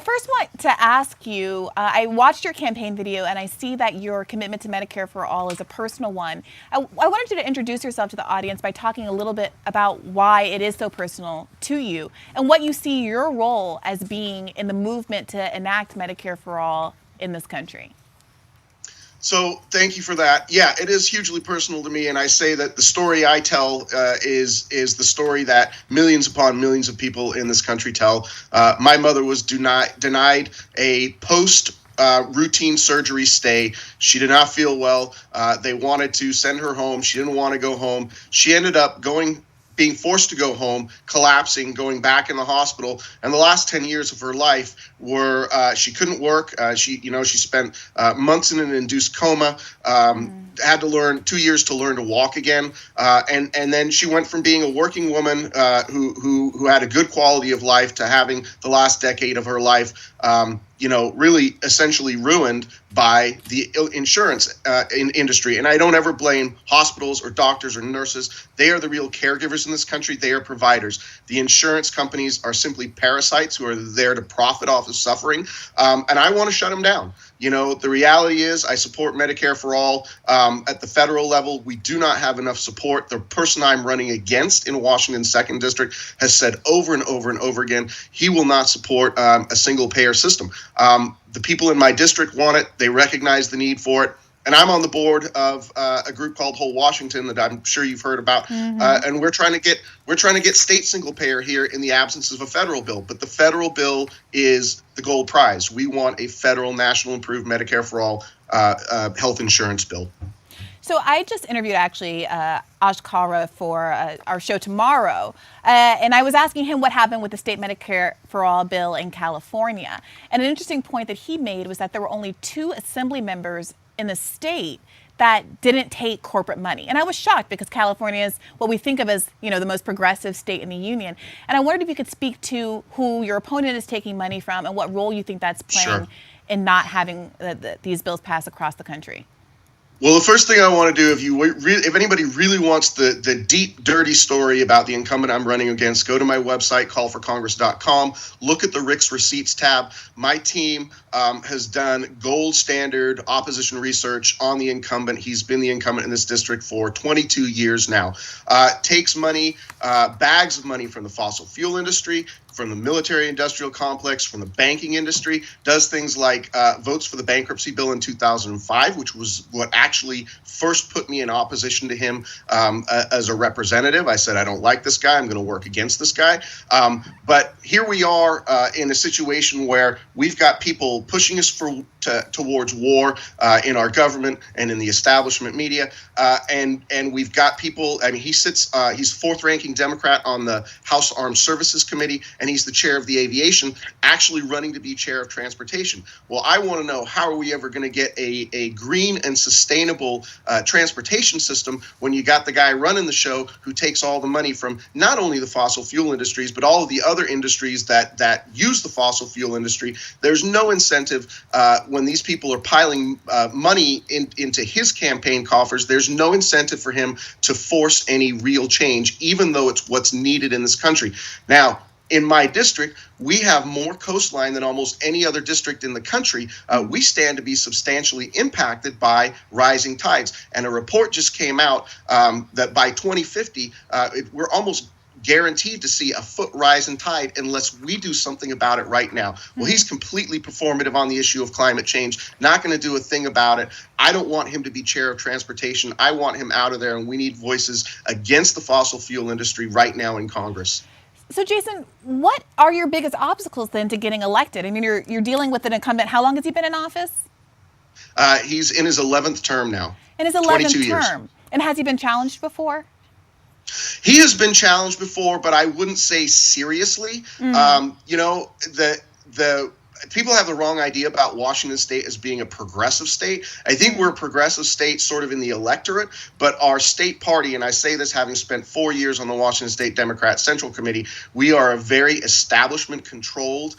first want to ask you, I watched your campaign video and I see that your commitment to Medicare for All is a personal one. I wanted you to introduce yourself to the audience by talking a little bit about why it is so personal to you and what you see your role as being in the movement to enact Medicare for All in this country. So thank you for that. Yeah, it is hugely personal to me, and I say that the story I tell is the story that millions upon millions of people in this country tell. My mother was denied a routine surgery stay. She did not feel well. They wanted to send her home. She didn't want to go home. She ended up being forced to go home, collapsing, going back in the hospital. And the last 10 years of her life were she couldn't work. She spent months in an induced coma, had to learn 2 years to learn to walk again. And then she went from being a working woman who had a good quality of life to having the last decade of her life really essentially ruined by the insurance industry. And I don't ever blame hospitals or doctors or nurses. They are the real caregivers in this country. They are providers. The insurance companies are simply parasites who are there to profit off of suffering. And I want to shut them down. The reality is I support Medicare for All. At the federal level, we do not have enough support. The person I'm running against in Washington's 2nd District has said over and over and over again, he will not support a single payer system. The people in my district want it. They recognize the need for it. And I'm on the board of a group called Whole Washington that I'm sure you've heard about. And we're trying to get state single payer here in the absence of a federal bill. But the federal bill is the gold prize. We want a federal, national, improved Medicare for All health insurance bill. So I just interviewed actually Ash Kalra for our show tomorrow, and I was asking him what happened with the state Medicare for All bill in California. And an interesting point that he made was that there were only 2 assembly members in the state that didn't take corporate money. And I was shocked because California is what we think of as, the most progressive state in the union. And I wondered if you could speak to who your opponent is taking money from and what role you think that's playing in not having these bills pass across the country. Well, the first thing I want to do, if anybody really wants the deep, dirty story about the incumbent I'm running against, go to my website, callforcongress.com, look at the Rick's Receipts tab. My team has done gold standard opposition research on the incumbent. He's been the incumbent in this district for 22 years now. Takes money, bags of money from the fossil fuel industry, from the military industrial complex, from the banking industry, does things like votes for the bankruptcy bill in 2005, which was what actually first put me in opposition to him as a representative. I said, I don't like this guy. I'm going to work against this guy. But here we are in a situation where we've got people pushing us towards war in our government and in the establishment media. And we've got people, he's 4th ranking Democrat on the House Armed Services Committee, and he's the chair of the aviation, actually running to be chair of transportation. Well, I want to know, how are we ever going to get a green and sustainable transportation system when you got the guy running the show who takes all the money from not only the fossil fuel industries, but all of the other industries that use the fossil fuel industry? There's no incentive when these people are piling money into his campaign coffers. There's no incentive for him to force any real change, even though it's what's needed in this country. Now, in my district, we have more coastline than almost any other district in the country. We stand to be substantially impacted by rising tides. And a report just came out that by 2050, we're almost guaranteed to see a foot rise in tide unless we do something about it right now. Well, he's completely performative on the issue of climate change, not going to do a thing about it. I don't want him to be chair of transportation. I want him out of there, and we need voices against the fossil fuel industry right now in Congress. So, Jason, what are your biggest obstacles then to getting elected? I mean, you're dealing with an incumbent. How long has he been in office? He's in his 11th term now. In his 11th term. Years. And has he been challenged before? He has been challenged before, but I wouldn't say seriously. The people have the wrong idea about Washington State as being a progressive state. I think we're a progressive state sort of in the electorate, but our state party, and I say this having spent 4 years on the Washington State Democrat Central Committee, we are a very establishment-controlled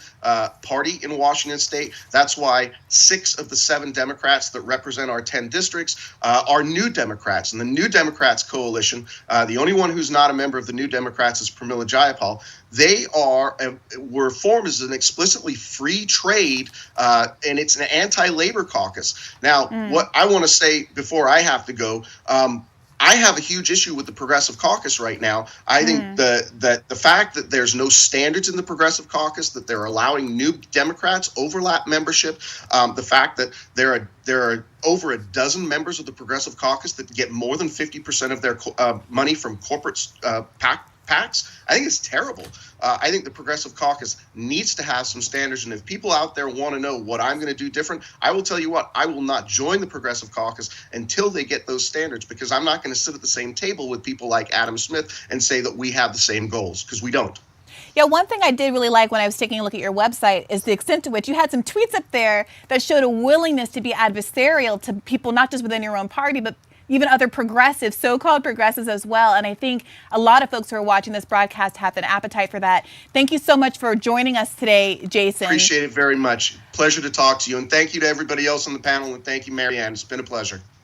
party in Washington State. That's why 6 of the 7 Democrats that represent our 10 districts are New Democrats. And the New Democrats coalition, the only one who's not a member of the New Democrats is Pramila Jayapal. They were formed as an explicitly free trade, and it's an anti-labor caucus. Now, what I want to say before I have to go, I have a huge issue with the Progressive Caucus right now. I think the fact that there's no standards in the Progressive Caucus, that they're allowing new Democrats overlap membership, the fact that there are over a dozen members of the Progressive Caucus that get more than 50% of their money from corporate PACs, I think it's terrible. I think the Progressive Caucus needs to have some standards. And if people out there want to know what I'm going to do different, I will tell you what, I will not join the Progressive Caucus until they get those standards, because I'm not going to sit at the same table with people like Adam Smith and say that we have the same goals, because we don't. Yeah, one thing I did really like when I was taking a look at your website is the extent to which you had some tweets up there that showed a willingness to be adversarial to people, not just within your own party, but even other progressives, so-called progressives as well. And I think a lot of folks who are watching this broadcast have an appetite for that. Thank you so much for joining us today, Jason. Appreciate it very much. Pleasure to talk to you. And thank you to everybody else on the panel. And thank you, Marianne. It's been a pleasure.